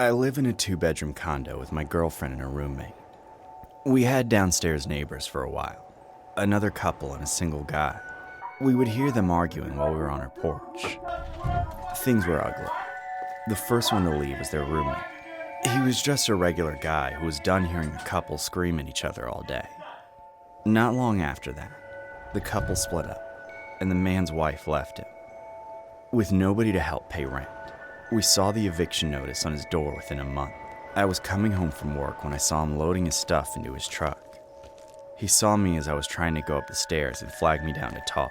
I live in a 2-bedroom condo with my girlfriend and her roommate. We had downstairs neighbors for a while, another couple and a single guy. We would hear them arguing while we were on our porch. Things were ugly. The first one to leave was their roommate. He was just a regular guy who was done hearing the couple scream at each other all day. Not long after that, the couple split up, and the man's wife left him. With nobody to help pay rent, we saw the eviction notice on his door within a month. I was coming home from work when I saw him loading his stuff into his truck. He saw me as I was trying to go up the stairs and flagged me down to talk.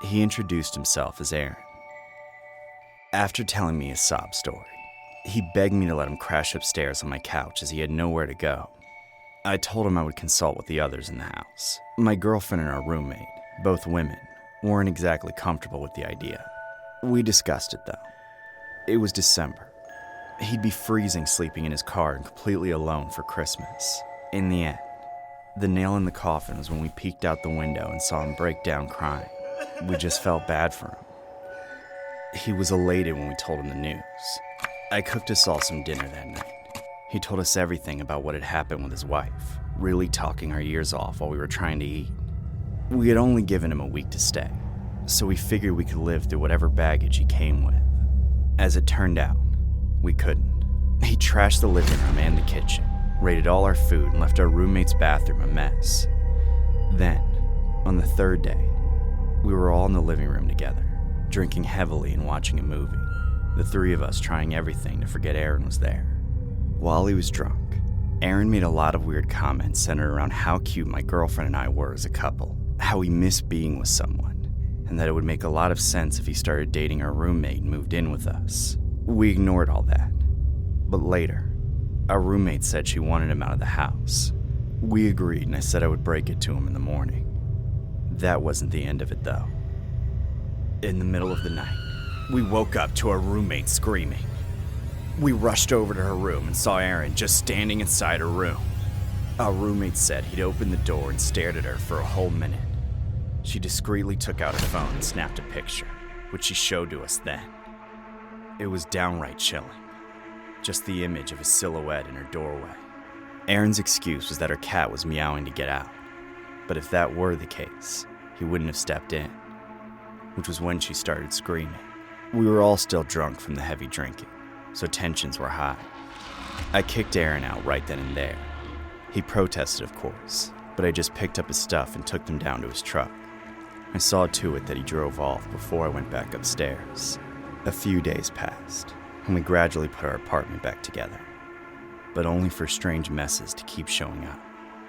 He introduced himself as Aaron. After telling me his sob story, he begged me to let him crash upstairs on my couch as he had nowhere to go. I told him I would consult with the others in the house. My girlfriend and our roommate, both women, weren't exactly comfortable with the idea. We discussed it though. It was December. He'd be freezing sleeping in his car and completely alone for Christmas. In the end, the nail in the coffin was when we peeked out the window and saw him break down crying. We just felt bad for him. He was elated when we told him the news. I cooked us all some dinner that night. He told us everything about what had happened with his wife, really talking our ears off while we were trying to eat. We had only given him a week to stay, so we figured we could live through whatever baggage he came with. As it turned out, we couldn't. He trashed the living room and the kitchen, raided all our food, and left our roommate's bathroom a mess. Then, on the third day, we were all in the living room together, drinking heavily and watching a movie, the three of us trying everything to forget Aaron was there. While he was drunk, Aaron made a lot of weird comments centered around how cute my girlfriend and I were as a couple, how he missed being with someone, and that it would make a lot of sense if he started dating our roommate and moved in with us. We ignored all that, but later, our roommate said she wanted him out of the house. We agreed, and I said I would break it to him in the morning. That wasn't the end of it, though. In the middle of the night, we woke up to our roommate screaming. We rushed over to her room and saw Aaron just standing inside her room. Our roommate said he'd opened the door and stared at her for a whole minute. She discreetly took out her phone and snapped a picture, which she showed to us then. It was downright chilling. Just the image of a silhouette in her doorway. Aaron's excuse was that her cat was meowing to get out. But if that were the case, he wouldn't have stepped in, which was when she started screaming. We were all still drunk from the heavy drinking, so tensions were high. I kicked Aaron out right then and there. He protested, of course, but I just picked up his stuff and took them down to his truck. I saw to it that he drove off before I went back upstairs. A few days passed, and we gradually put our apartment back together, but only for strange messes to keep showing up.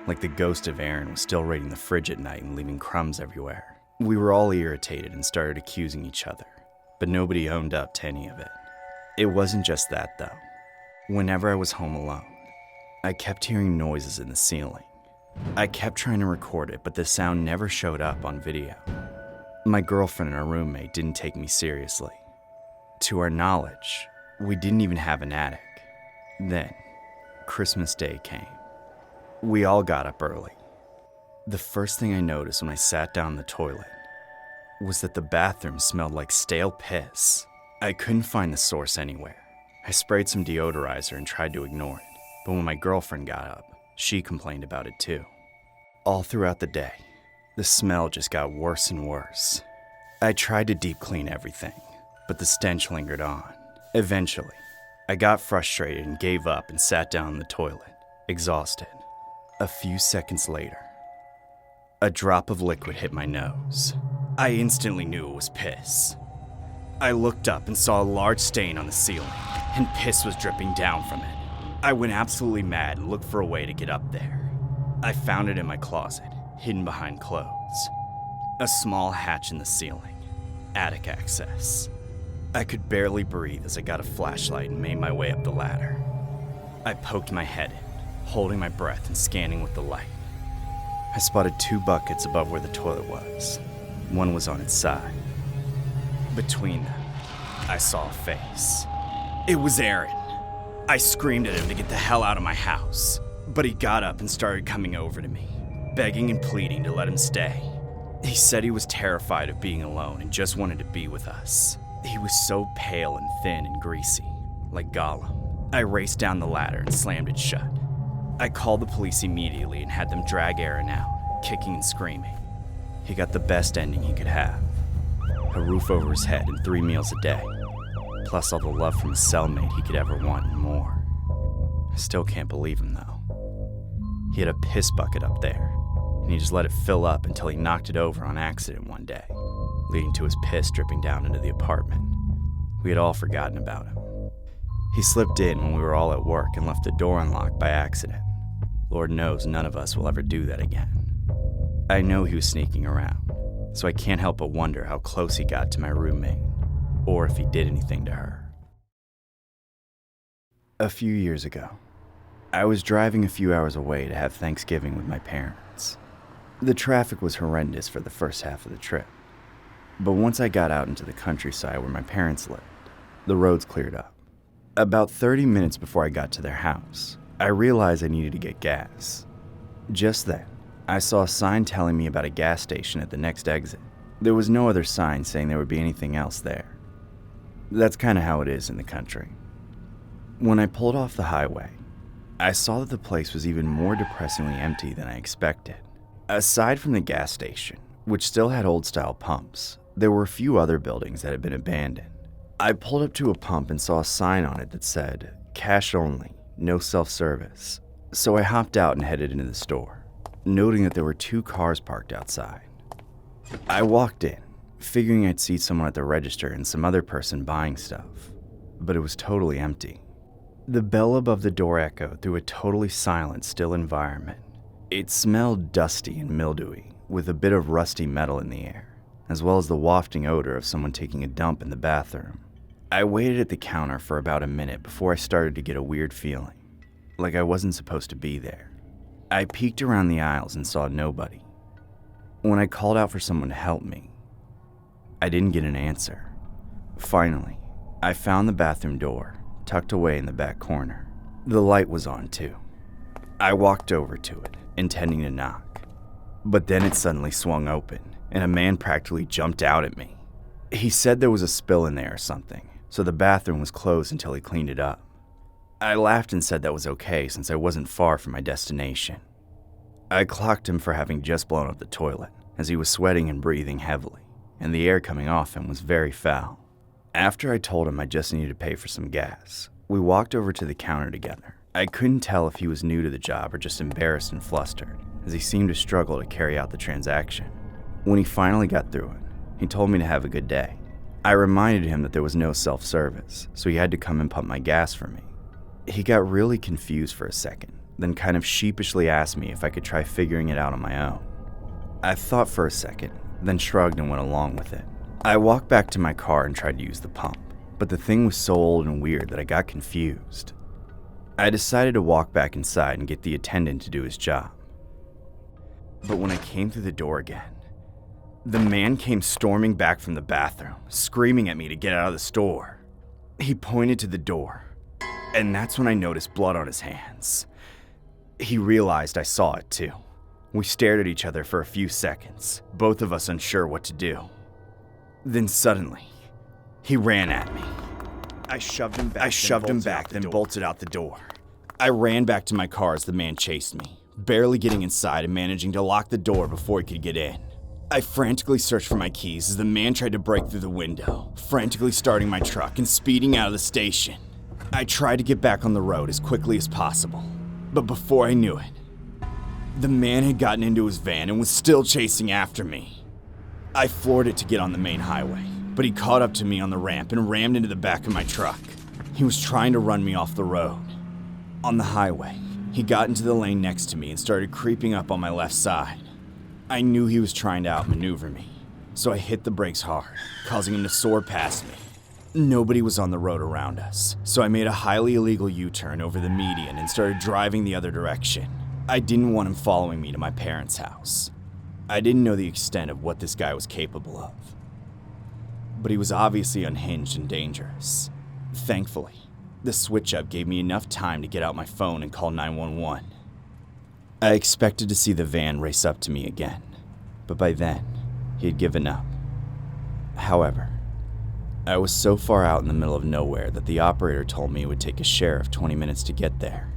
Like the ghost of Aaron was still raiding the fridge at night and leaving crumbs everywhere. We were all irritated and started accusing each other, but nobody owned up to any of it. It wasn't just that, though. Whenever I was home alone, I kept hearing noises in the ceiling. I kept trying to record it, but the sound never showed up on video. My girlfriend and our roommate didn't take me seriously. To our knowledge, we didn't even have an attic. Then, Christmas Day came. We all got up early. The first thing I noticed when I sat down in the toilet was that the bathroom smelled like stale piss. I couldn't find the source anywhere. I sprayed some deodorizer and tried to ignore it, but when my girlfriend got up, she complained about it too. All throughout the day, the smell just got worse and worse. I tried to deep clean everything, but the stench lingered on. Eventually, I got frustrated and gave up and sat down in the toilet, exhausted. A few seconds later, a drop of liquid hit my nose. I instantly knew it was piss. I looked up and saw a large stain on the ceiling, and piss was dripping down from it. I went absolutely mad and looked for a way to get up there. I found it in my closet, hidden behind clothes. A small hatch in the ceiling, attic access. I could barely breathe as I got a flashlight and made my way up the ladder. I poked my head in, holding my breath and scanning with the light. I spotted 2 buckets above where the toilet was. One was on its side. Between them, I saw a face. It was Aaron. I screamed at him to get the hell out of my house, but he got up and started coming over to me, begging and pleading to let him stay. He said he was terrified of being alone and just wanted to be with us. He was so pale and thin and greasy, like Gollum. I raced down the ladder and slammed it shut. I called the police immediately and had them drag Aaron out, kicking and screaming. He got the best ending he could have. A roof over his head and 3 meals a day, plus all the love from a cellmate he could ever want and more. I still can't believe him, though. He had a piss bucket up there, and he just let it fill up until he knocked it over on accident one day, leading to his piss dripping down into the apartment. We had all forgotten about him. He slipped in when we were all at work and left the door unlocked by accident. Lord knows none of us will ever do that again. I know he was sneaking around, so I can't help but wonder how close he got to my roommate, or if he did anything to her. A few years ago, I was driving a few hours away to have Thanksgiving with my parents. The traffic was horrendous for the first half of the trip, but once I got out into the countryside where my parents lived, the roads cleared up. About 30 minutes before I got to their house, I realized I needed to get gas. Just then, I saw a sign telling me about a gas station at the next exit. There was no other sign saying there would be anything else there. That's kind of how it is in the country. When I pulled off the highway, I saw that the place was even more depressingly empty than I expected. Aside from the gas station, which still had old-style pumps, there were a few other buildings that had been abandoned. I pulled up to a pump and saw a sign on it that said, "Cash only, no self-service." So I hopped out and headed into the store, noting that there were 2 cars parked outside. I walked in, figuring I'd see someone at the register and some other person buying stuff, but it was totally empty. The bell above the door echoed through a totally silent, still environment. It smelled dusty and mildewy, with a bit of rusty metal in the air, as well as the wafting odor of someone taking a dump in the bathroom. I waited at the counter for about a minute before I started to get a weird feeling, like I wasn't supposed to be there. I peeked around the aisles and saw nobody. When I called out for someone to help me, I didn't get an answer. Finally, I found the bathroom door, tucked away in the back corner. The light was on too. I walked over to it, intending to knock. But then it suddenly swung open, and a man practically jumped out at me. He said there was a spill in there or something, so the bathroom was closed until he cleaned it up. I laughed and said that was okay since I wasn't far from my destination. I clocked him for having just blown up the toilet, as he was sweating and breathing heavily, and the air coming off him was very foul. After I told him I just needed to pay for some gas, we walked over to the counter together. I couldn't tell if he was new to the job or just embarrassed and flustered, as he seemed to struggle to carry out the transaction. When he finally got through it, he told me to have a good day. I reminded him that there was no self-service, so he had to come and pump my gas for me. He got really confused for a second, then kind of sheepishly asked me if I could try figuring it out on my own. I thought for a second, then shrugged and went along with it. I walked back to my car and tried to use the pump, but the thing was so old and weird that I got confused. I decided to walk back inside and get the attendant to do his job. But when I came through the door again, the man came storming back from the bathroom, screaming at me to get out of the store. He pointed to the door, and that's when I noticed blood on his hands. He realized I saw it too. We stared at each other for a few seconds, both of us unsure what to do. Then suddenly, he ran at me. I shoved him back, then bolted out the door. I ran back to my car as the man chased me, barely getting inside and managing to lock the door before he could get in. I frantically searched for my keys as the man tried to break through the window, frantically starting my truck and speeding out of the station. I tried to get back on the road as quickly as possible, but before I knew it, the man had gotten into his van and was still chasing after me. I floored it to get on the main highway, but he caught up to me on the ramp and rammed into the back of my truck. He was trying to run me off the road. On the highway, he got into the lane next to me and started creeping up on my left side. I knew he was trying to outmaneuver me, so I hit the brakes hard, causing him to soar past me. Nobody was on the road around us, so I made a highly illegal U-turn over the median and started driving the other direction. I didn't want him following me to my parents' house. I didn't know the extent of what this guy was capable of, but he was obviously unhinged and dangerous. Thankfully, the switch-up gave me enough time to get out my phone and call 911. I expected to see the van race up to me again, but by then, he had given up. However, I was so far out in the middle of nowhere that the operator told me it would take a sheriff 20 minutes to get there,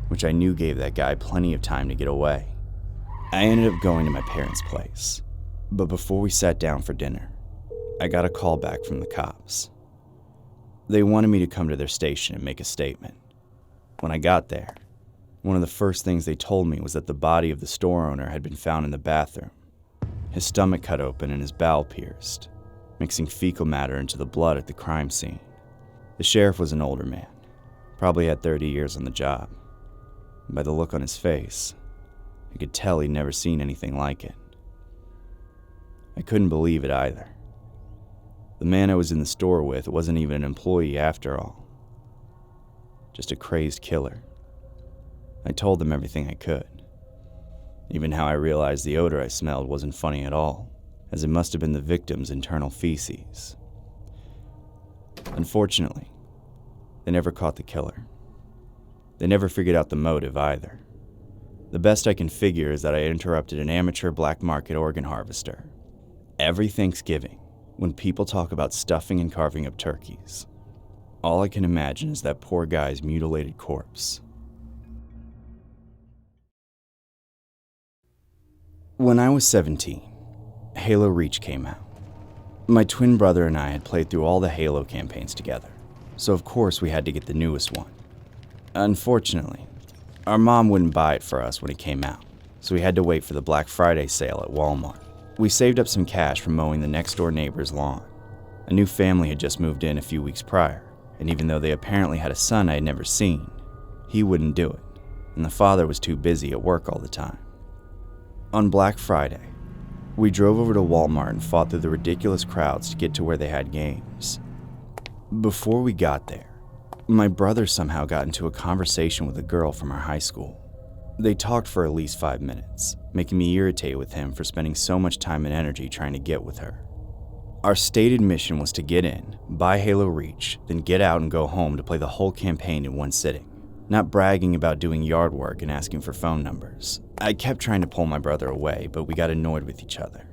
which I knew gave that guy plenty of time to get away. I ended up going to my parents' place, but before we sat down for dinner, I got a call back from the cops. They wanted me to come to their station and make a statement. When I got there, one of the first things they told me was that the body of the store owner had been found in the bathroom, his stomach cut open and his bowel pierced, mixing fecal matter into the blood at the crime scene. The sheriff was an older man, probably had 30 years on the job. By the look on his face, I could tell he'd never seen anything like it. I couldn't believe it either. The man I was in the store with wasn't even an employee after all, just a crazed killer. I told them everything I could, even how I realized the odor I smelled wasn't funny at all, as it must have been the victim's internal feces. Unfortunately, they never caught the killer. They never figured out the motive either. The best I can figure is that I interrupted an amateur black market organ harvester. Every Thanksgiving, when people talk about stuffing and carving up turkeys, all I can imagine is that poor guy's mutilated corpse. When I was 17, Halo Reach came out. My twin brother and I had played through all the Halo campaigns together, so of course we had to get the newest one. Unfortunately, our mom wouldn't buy it for us when it came out, so we had to wait for the Black Friday sale at Walmart. We saved up some cash from mowing the next-door neighbor's lawn. A new family had just moved in a few weeks prior, and even though they apparently had a son I had never seen, he wouldn't do it, and the father was too busy at work all the time. On Black Friday, we drove over to Walmart and fought through the ridiculous crowds to get to where they had games. Before we got there, my brother somehow got into a conversation with a girl from our high school. They talked for at least 5 minutes, making me irritated with him for spending so much time and energy trying to get with her. Our stated mission was to get in, buy Halo Reach, then get out and go home to play the whole campaign in one sitting, not bragging about doing yard work and asking for phone numbers. I kept trying to pull my brother away, but we got annoyed with each other.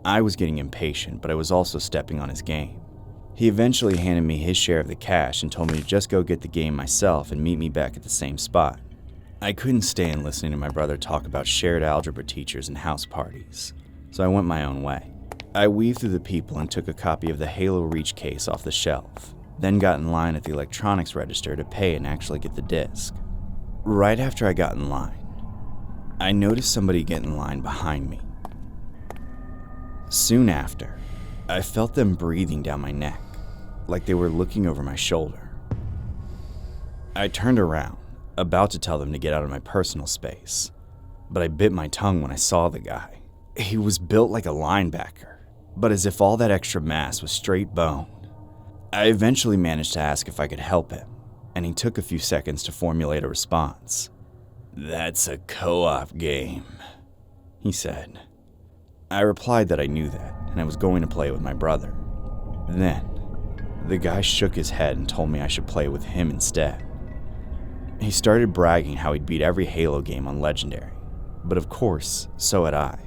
I was getting impatient, but I was also stepping on his game. He eventually handed me his share of the cash and told me to just go get the game myself and meet me back at the same spot. I couldn't stand listening to my brother talk about shared algebra teachers and house parties, so I went my own way. I weaved through the people and took a copy of the Halo Reach case off the shelf, then got in line at the electronics register to pay and actually get the disc. Right after I got in line, I noticed somebody get in line behind me. Soon after, I felt them breathing down my neck, like they were looking over my shoulder. I turned around, about to tell them to get out of my personal space, but I bit my tongue when I saw the guy. He was built like a linebacker, but as if all that extra mass was straight bone. I eventually managed to ask if I could help him, and he took a few seconds to formulate a response. "That's a co-op game," he said. I replied that I knew that, and I was going to play with my brother. Then, the guy shook his head and told me I should play with him instead. He started bragging how he'd beat every Halo game on Legendary, but of course, so had I.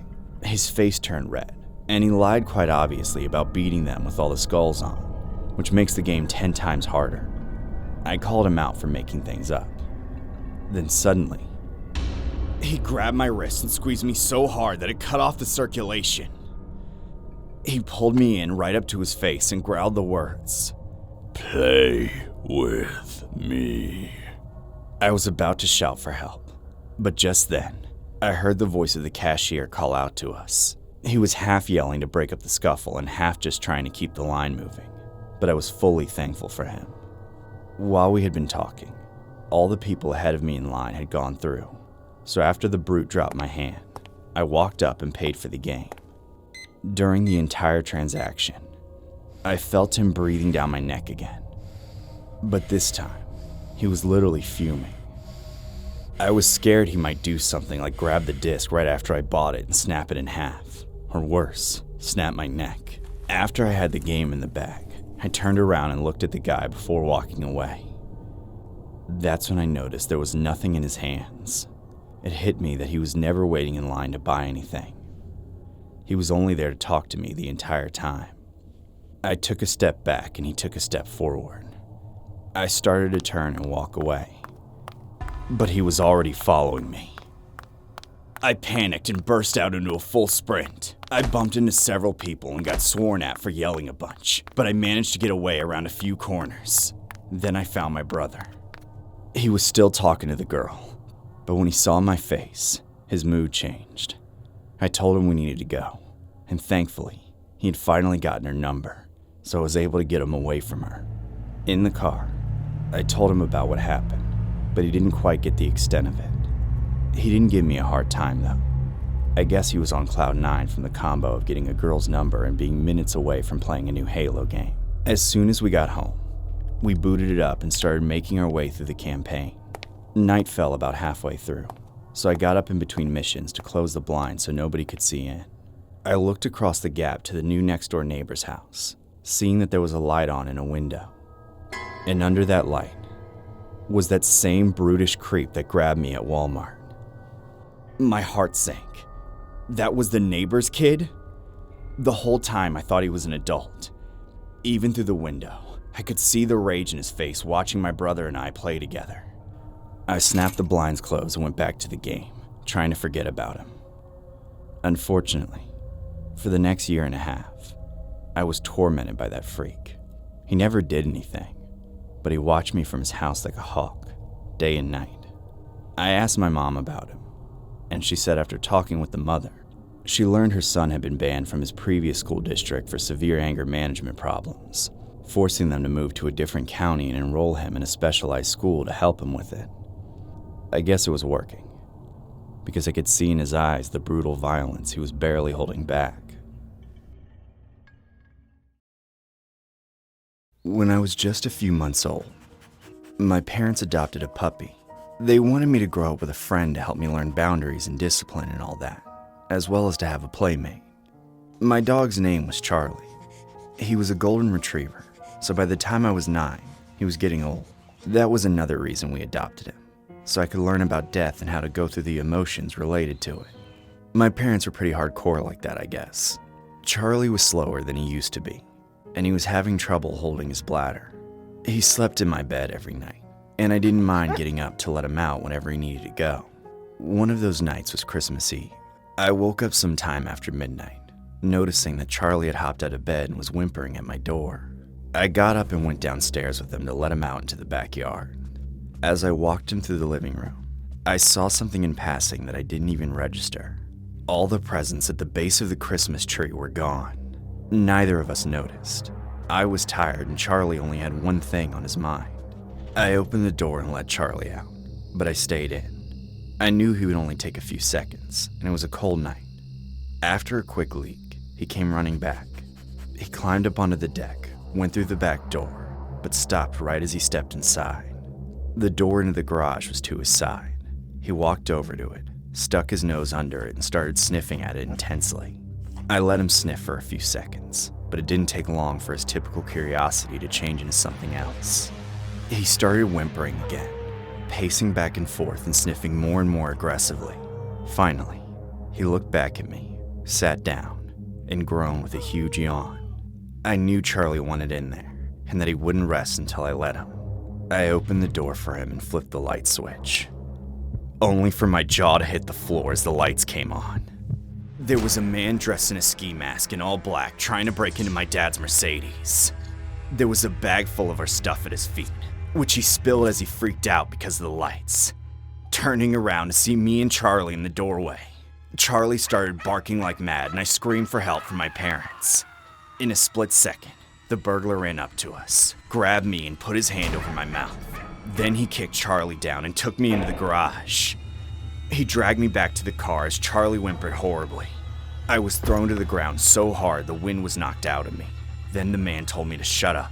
His face turned red, and he lied quite obviously about beating them with all the skulls on, which makes the game 10 times harder. I called him out for making things up. Then suddenly, he grabbed my wrist and squeezed me so hard that it cut off the circulation. He pulled me in right up to his face and growled the words, "Play with me." I was about to shout for help, but just then, I heard the voice of the cashier call out to us. He was half yelling to break up the scuffle and half just trying to keep the line moving, but I was fully thankful for him. While we had been talking, all the people ahead of me in line had gone through, so after the brute dropped my hand, I walked up and paid for the game. During the entire transaction, I felt him breathing down my neck again, but this time, he was literally fuming. I was scared he might do something like grab the disc right after I bought it and snap it in half, or worse, snap my neck. After I had the game in the bag, I turned around and looked at the guy before walking away. That's when I noticed there was nothing in his hands. It hit me that he was never waiting in line to buy anything. He was only there to talk to me the entire time. I took a step back and he took a step forward. I started to turn and walk away, but he was already following me. I panicked and burst out into a full sprint. I bumped into several people and got sworn at for yelling a bunch, but I managed to get away around a few corners. Then I found my brother. He was still talking to the girl, but when he saw my face, his mood changed. I told him we needed to go, and thankfully, he had finally gotten her number, so I was able to get him away from her. In the car, I told him about what happened, but he didn't quite get the extent of it. He didn't give me a hard time, though. I guess he was on cloud 9 from the combo of getting a girl's number and being minutes away from playing a new Halo game. As soon as we got home, we booted it up and started making our way through the campaign. Night fell about halfway through, so I got up in between missions to close the blinds so nobody could see in. I looked across the gap to the new next-door neighbor's house, seeing that there was a light on in a window. And under that light was that same brutish creep that grabbed me at Walmart. My heart sank. That was the neighbor's kid? The whole time I thought he was an adult. Even through the window, I could see the rage in his face watching my brother and I play together. I snapped the blinds closed and went back to the game, trying to forget about him. Unfortunately, for the next year and a half, I was tormented by that freak. He never did anything, but he watched me from his house like a hawk, day and night. I asked my mom about him, and she said after talking with the mother, she learned her son had been banned from his previous school district for severe anger management problems, forcing them to move to a different county and enroll him in a specialized school to help him with it. I guess it was working, because I could see in his eyes the brutal violence he was barely holding back. When I was just a few months old, my parents adopted a puppy. They wanted me to grow up with a friend to help me learn boundaries and discipline and all that, as well as to have a playmate. My dog's name was Charlie. He was a golden retriever, so by the time I was 9, he was getting old. That was another reason we adopted him, so I could learn about death and how to go through the emotions related to it. My parents were pretty hardcore like that, I guess. Charlie was slower than he used to be, and he was having trouble holding his bladder. He slept in my bed every night, and I didn't mind getting up to let him out whenever he needed to go. One of those nights was Christmas Eve. I woke up sometime after midnight, noticing that Charlie had hopped out of bed and was whimpering at my door. I got up and went downstairs with him to let him out into the backyard. As I walked him through the living room, I saw something in passing that I didn't even register. All the presents at the base of the Christmas tree were gone. Neither of us noticed. I was tired and Charlie only had one thing on his mind. I opened the door and let Charlie out, but I stayed in. I knew he would only take a few seconds, and it was a cold night. After a quick leak, he came running back. He climbed up onto the deck, went through the back door, but stopped right as he stepped inside. The door into the garage was to his side. He walked over to it, stuck his nose under it, and started sniffing at it intensely. I let him sniff for a few seconds, but it didn't take long for his typical curiosity to change into something else. He started whimpering again, pacing back and forth and sniffing more and more aggressively. Finally, he looked back at me, sat down, and groaned with a huge yawn. I knew Charlie wanted in there, and that he wouldn't rest until I let him. I opened the door for him and flipped the light switch, only for my jaw to hit the floor as the lights came on. There was a man dressed in a ski mask in all black trying to break into my dad's Mercedes. There was a bag full of our stuff at his feet, which he spilled as he freaked out because of the lights. Turning around to see me and Charlie in the doorway, Charlie started barking like mad and I screamed for help from my parents. In a split second, the burglar ran up to us, grabbed me and put his hand over my mouth. Then he kicked Charlie down and took me into the garage. He dragged me back to the car as Charlie whimpered horribly. I was thrown to the ground so hard the wind was knocked out of me. Then the man told me to shut up.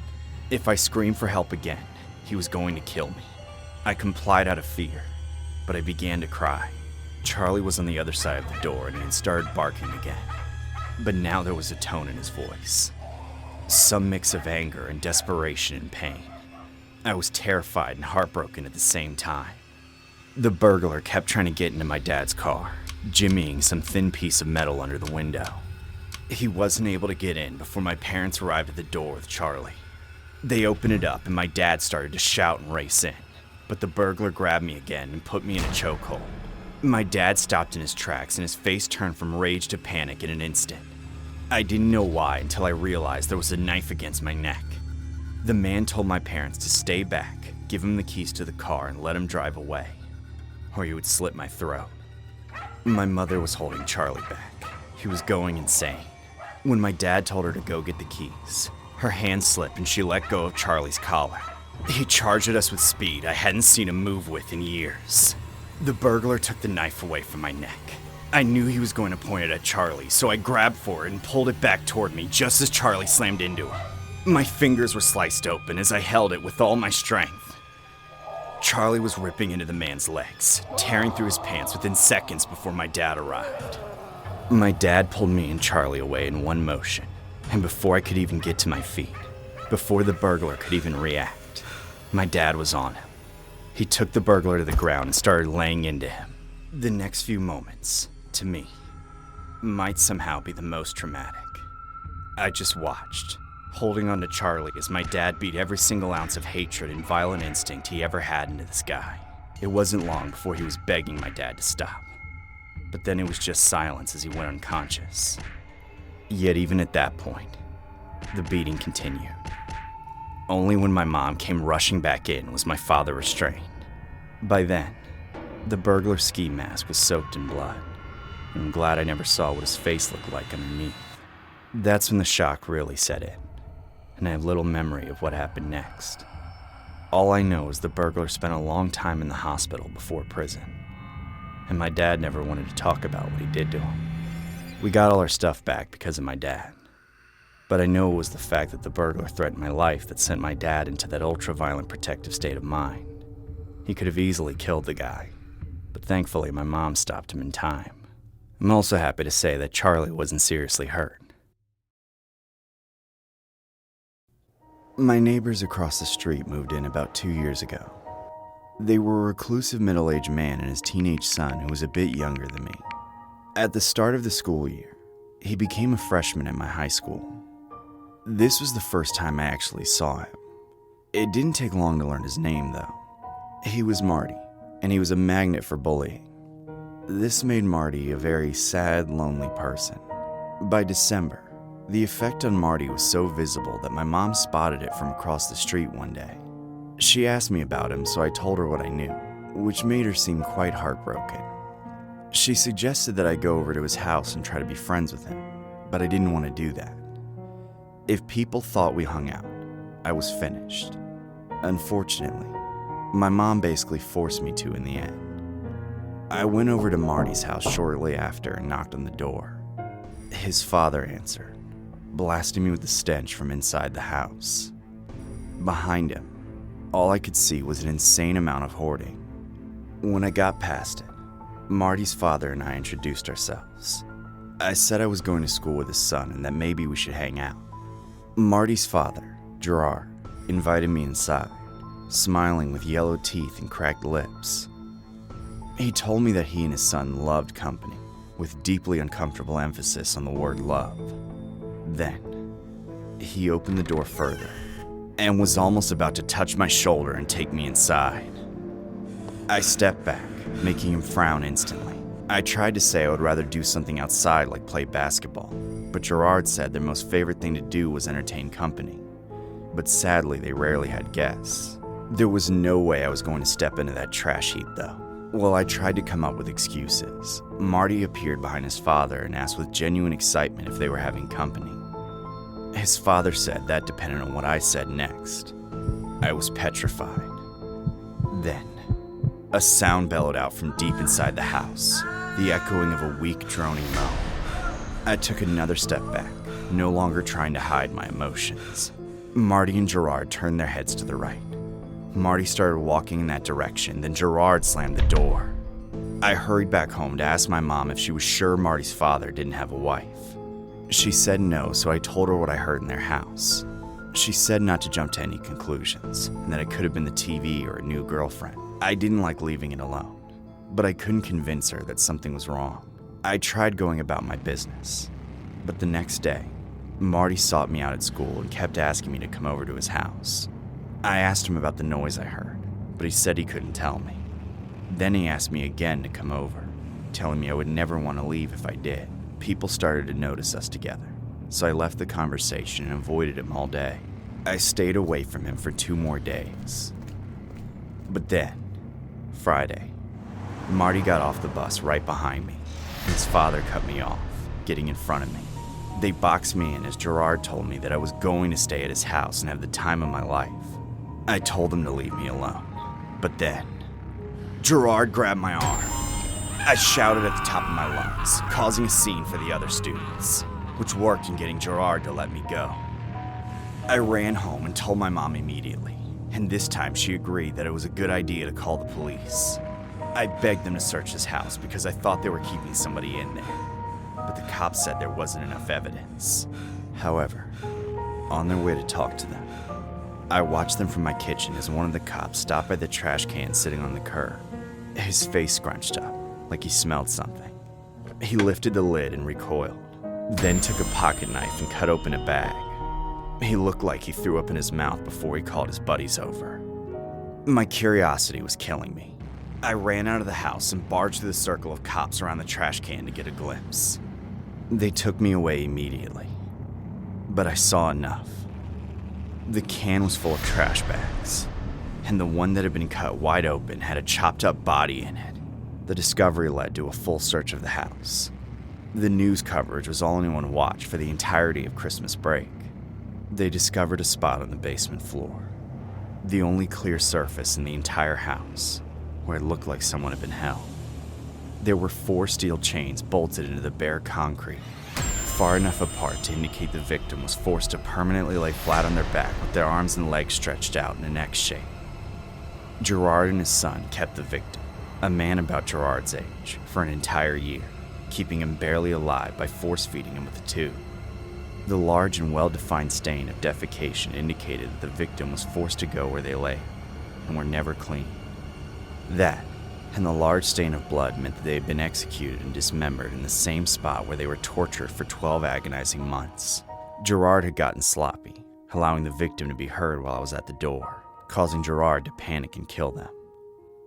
If I screamed for help again, he was going to kill me. I complied out of fear, but I began to cry. Charlie was on the other side of the door and he had started barking again. But now there was a tone in his voice. Some mix of anger and desperation and pain. I was terrified and heartbroken at the same time. The burglar kept trying to get into my dad's car, jimmying some thin piece of metal under the window. He wasn't able to get in before my parents arrived at the door with Charlie. They opened it up and my dad started to shout and race in, but the burglar grabbed me again and put me in a chokehold. My dad stopped in his tracks and his face turned from rage to panic in an instant. I didn't know why until I realized there was a knife against my neck. The man told my parents to stay back, give him the keys to the car, and let him drive away, or he would slit my throat. My mother was holding Charlie back. He was going insane. When my dad told her to go get the keys, her hand slipped and she let go of Charlie's collar. He charged at us with speed I hadn't seen him move with in years. The burglar took the knife away from my neck. I knew he was going to point it at Charlie, so I grabbed for it and pulled it back toward me just as Charlie slammed into him. My fingers were sliced open as I held it with all my strength. Charlie was ripping into the man's legs, tearing through his pants within seconds before my dad arrived. My dad pulled me and Charlie away in one motion, and before I could even get to my feet, before the burglar could even react, my dad was on him. He took the burglar to the ground and started laying into him. The next few moments, to me, might somehow be the most traumatic. I just watched, holding on to Charlie as my dad beat every single ounce of hatred and violent instinct he ever had into this guy. It wasn't long before he was begging my dad to stop. But then it was just silence as he went unconscious. Yet even at that point, the beating continued. Only when my mom came rushing back in was my father restrained. By then, the burglar's ski mask was soaked in blood. I'm glad I never saw what his face looked like underneath. That's when the shock really set in, and I have little memory of what happened next. All I know is the burglar spent a long time in the hospital before prison, and my dad never wanted to talk about what he did to him. We got all our stuff back because of my dad. But I know it was the fact that the burglar threatened my life that sent my dad into that ultra-violent protective state of mind. He could have easily killed the guy, but thankfully my mom stopped him in time. I'm also happy to say that Charlie wasn't seriously hurt. My neighbors across the street moved in about 2 years ago. They were a reclusive middle-aged man and his teenage son who was a bit younger than me. At the start of the school year, he became a freshman at my high school. This was the first time I actually saw him. It didn't take long to learn his name, though. He was Marty, and he was a magnet for bullying. This made Marty a very sad, lonely person. By December, the effect on Marty was so visible that my mom spotted it from across the street one day. She asked me about him, so I told her what I knew, which made her seem quite heartbroken. She suggested that I go over to his house and try to be friends with him, but I didn't want to do that. If people thought we hung out, I was finished. Unfortunately, my mom basically forced me to in the end. I went over to Marty's house shortly after and knocked on the door. His father answered, blasting me with the stench from inside the house. Behind him, all I could see was an insane amount of hoarding. When I got past it, Marty's father and I introduced ourselves. I said I was going to school with his son and that maybe we should hang out. Marty's father, Gerard, invited me inside, smiling with yellow teeth and cracked lips. He told me that he and his son loved company, with deeply uncomfortable emphasis on the word love. Then, he opened the door further, and was almost about to touch my shoulder and take me inside. I stepped back, making him frown instantly. I tried to say I would rather do something outside like play basketball, but Gerard said their most favorite thing to do was entertain company. But sadly, they rarely had guests. There was no way I was going to step into that trash heap, though. While I tried to come up with excuses, Marty appeared behind his father and asked with genuine excitement if they were having company. His father said that depended on what I said next. I was petrified. Then, a sound bellowed out from deep inside the house, the echoing of a weak, droning moan. I took another step back, no longer trying to hide my emotions. Marty and Gerard turned their heads to the right. Marty started walking in that direction, then Gerard slammed the door. I hurried back home to ask my mom if she was sure Marty's father didn't have a wife. She said no, so I told her what I heard in their house. She said not to jump to any conclusions, and that it could have been the TV or a new girlfriend. I didn't like leaving it alone, but I couldn't convince her that something was wrong. I tried going about my business. But the next day, Marty sought me out at school and kept asking me to come over to his house. I asked him about the noise I heard, but he said he couldn't tell me. Then he asked me again to come over, telling me I would never want to leave if I did. People started to notice us together, so I left the conversation and avoided him all day. I stayed away from him for 2 more days. But then, Friday, Marty got off the bus right behind me. His father cut me off, getting in front of me. They boxed me in as Gerard told me that I was going to stay at his house and have the time of my life. I told him to leave me alone. But then, Gerard grabbed my arm. I shouted at the top of my lungs, causing a scene for the other students, which worked in getting Gerard to let me go. I ran home and told my mom immediately, and this time she agreed that it was a good idea to call the police. I begged them to search his house because I thought they were keeping somebody in there, but the cops said there wasn't enough evidence. However, on their way to talk to them, I watched them from my kitchen as one of the cops stopped by the trash can sitting on the curb, his face scrunched up like he smelled something. He lifted the lid and recoiled, then took a pocket knife and cut open a bag. He looked like he threw up in his mouth before he called his buddies over. My curiosity was killing me. I ran out of the house and barged through the circle of cops around the trash can to get a glimpse. They took me away immediately, but I saw enough. The can was full of trash bags, and the one that had been cut wide open had a chopped up body in it. The discovery led to a full search of the house. The news coverage was all anyone watched for the entirety of Christmas break. They discovered a spot on the basement floor, the only clear surface in the entire house, where it looked like someone had been held. There were 4 steel chains bolted into the bare concrete, far enough apart to indicate the victim was forced to permanently lay flat on their back with their arms and legs stretched out in an X shape. Gerard and his son kept the victim, a man about Gerard's age, for an entire year, keeping him barely alive by force-feeding him with a tube. The large and well-defined stain of defecation indicated that the victim was forced to go where they lay, and were never cleaned. That, and the large stain of blood, meant that they had been executed and dismembered in the same spot where they were tortured for 12 agonizing months. Gerard had gotten sloppy, allowing the victim to be heard while I was at the door, causing Gerard to panic and kill them.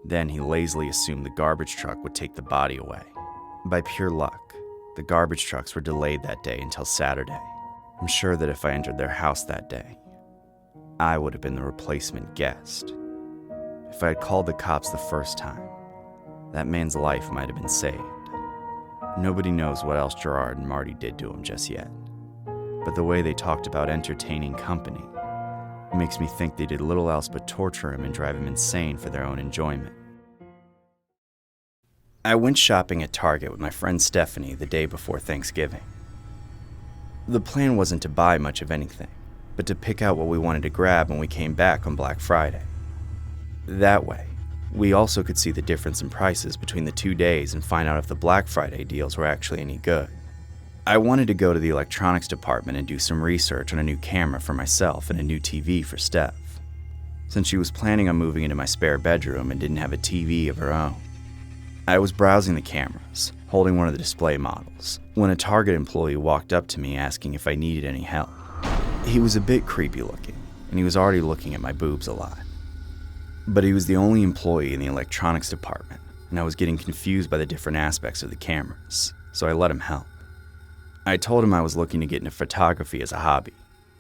Then he lazily assumed the garbage truck would take the body away. By pure luck, the garbage trucks were delayed that day until Saturday. I'm sure that if I entered their house that day, I would have been the replacement guest. If I had called the cops the first time, that man's life might have been saved. Nobody knows what else Gerard and Marty did to him just yet, but the way they talked about entertaining company makes me think they did little else but torture him and drive him insane for their own enjoyment. I went shopping at Target with my friend Stephanie the day before Thanksgiving. The plan wasn't to buy much of anything, but to pick out what we wanted to grab when we came back on Black Friday. That way, we also could see the difference in prices between the 2 days and find out if the Black Friday deals were actually any good. I wanted to go to the electronics department and do some research on a new camera for myself and a new TV for Steph, since she was planning on moving into my spare bedroom and didn't have a TV of her own. I was browsing the cameras, holding one of the display models, when a Target employee walked up to me asking if I needed any help. He was a bit creepy looking, and he was already looking at my boobs a lot. But he was the only employee in the electronics department, and I was getting confused by the different aspects of the cameras, so I let him help. I told him I was looking to get into photography as a hobby,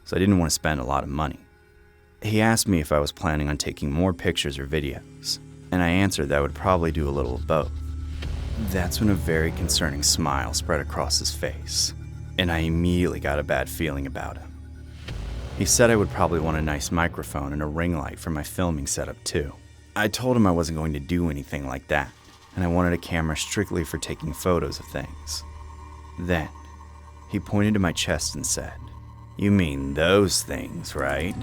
so I didn't want to spend a lot of money. He asked me if I was planning on taking more pictures or videos, and I answered that I would probably do a little of both. That's when a very concerning smile spread across his face, and I immediately got a bad feeling about him. He said I would probably want a nice microphone and a ring light for my filming setup too. I told him I wasn't going to do anything like that, and I wanted a camera strictly for taking photos of things. Then, he pointed to my chest and said, "You mean those things, right?"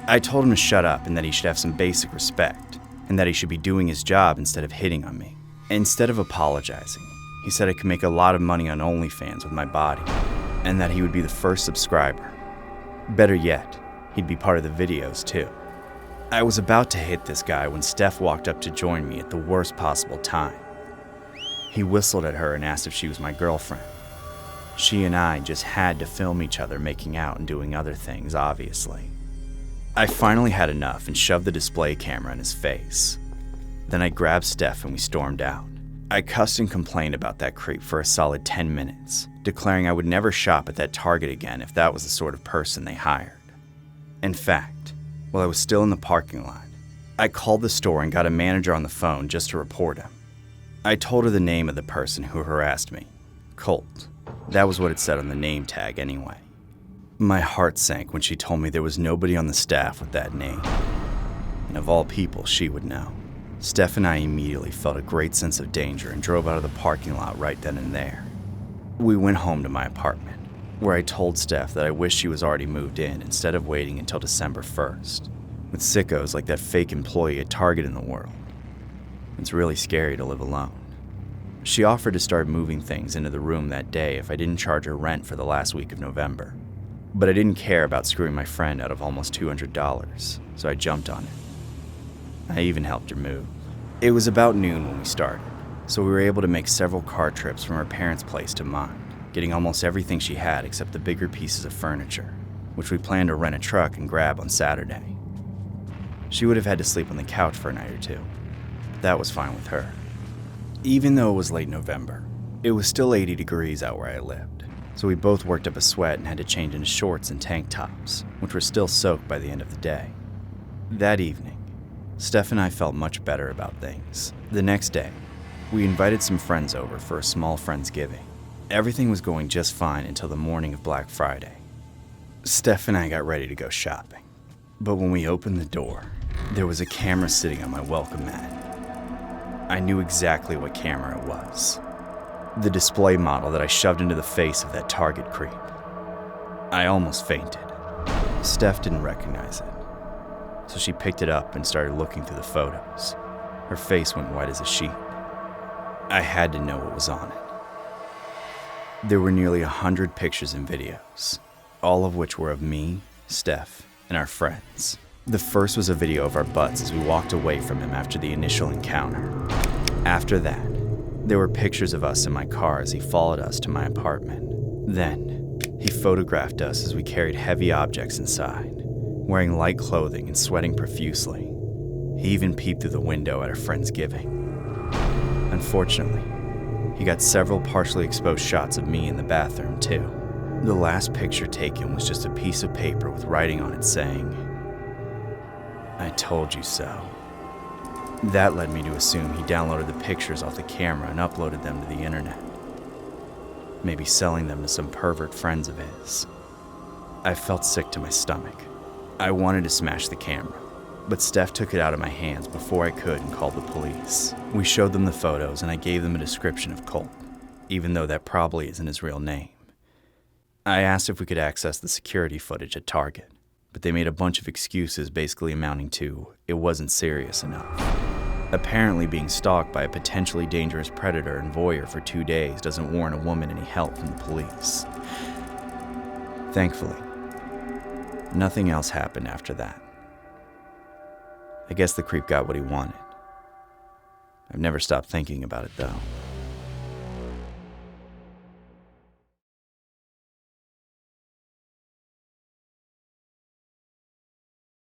I told him to shut up and that he should have some basic respect, and that he should be doing his job instead of hitting on me. Instead of apologizing, he said I could make a lot of money on OnlyFans with my body, and that he would be the first subscriber. Better yet, he'd be part of the videos too. I was about to hit this guy when Steph walked up to join me at the worst possible time. He whistled at her and asked if she was my girlfriend. She and I just had to film each other making out and doing other things, obviously. I finally had enough and shoved the display camera in his face. Then I grabbed Steph and we stormed out. I cussed and complained about that creep for a solid 10 minutes, declaring I would never shop at that Target again if that was the sort of person they hired. In fact, while I was still in the parking lot, I called the store and got a manager on the phone just to report him. I told her the name of the person who harassed me, Colt. That was what it said on the name tag anyway. My heart sank when she told me there was nobody on the staff with that name. And of all people, she would know. Steph and I immediately felt a great sense of danger and drove out of the parking lot right then and there. We went home to my apartment, where I told Steph that I wished she was already moved in instead of waiting until December 1st, with sickos like that fake employee at Target in the world. It's really scary to live alone. She offered to start moving things into the room that day if I didn't charge her rent for the last week of November. But I didn't care about screwing my friend out of almost $200, so I jumped on it. I even helped her move. It was about noon when we started, so we were able to make several car trips from her parents' place to mine, getting almost everything she had except the bigger pieces of furniture, which we planned to rent a truck and grab on Saturday. She would have had to sleep on the couch for a night or two, but that was fine with her. Even though it was late November, it was still 80 degrees out where I lived, so we both worked up a sweat and had to change into shorts and tank tops, which were still soaked by the end of the day. That evening, Steph and I felt much better about things. The next day, we invited some friends over for a small Friendsgiving. Everything was going just fine until the morning of Black Friday. Steph and I got ready to go shopping, but when we opened the door, there was a camera sitting on my welcome mat. I knew exactly what camera it was. The display model that I shoved into the face of that Target creep. I almost fainted. Steph didn't recognize it, so she picked it up and started looking through the photos. Her face went white as a sheet. I had to know what was on it. There were nearly 100 pictures and videos, all of which were of me, Steph, and our friends. The first was a video of our butts as we walked away from him after the initial encounter. After that, there were pictures of us in my car as he followed us to my apartment. Then, he photographed us as we carried heavy objects inside, wearing light clothing and sweating profusely. He even peeped through the window at our Friendsgiving. Unfortunately, he got several partially exposed shots of me in the bathroom, too. The last picture taken was just a piece of paper with writing on it saying, "I told you so." That led me to assume he downloaded the pictures off the camera and uploaded them to the internet, maybe selling them to some pervert friends of his. I felt sick to my stomach. I wanted to smash the camera, but Steph took it out of my hands before I could and called the police. We showed them the photos and I gave them a description of Colt, even though that probably isn't his real name. I asked if we could access the security footage at Target, but they made a bunch of excuses basically amounting to, it wasn't serious enough. Apparently being stalked by a potentially dangerous predator and voyeur for 2 days doesn't warrant a woman any help from the police. Thankfully, nothing else happened after that. I guess the creep got what he wanted. I've never stopped thinking about it though.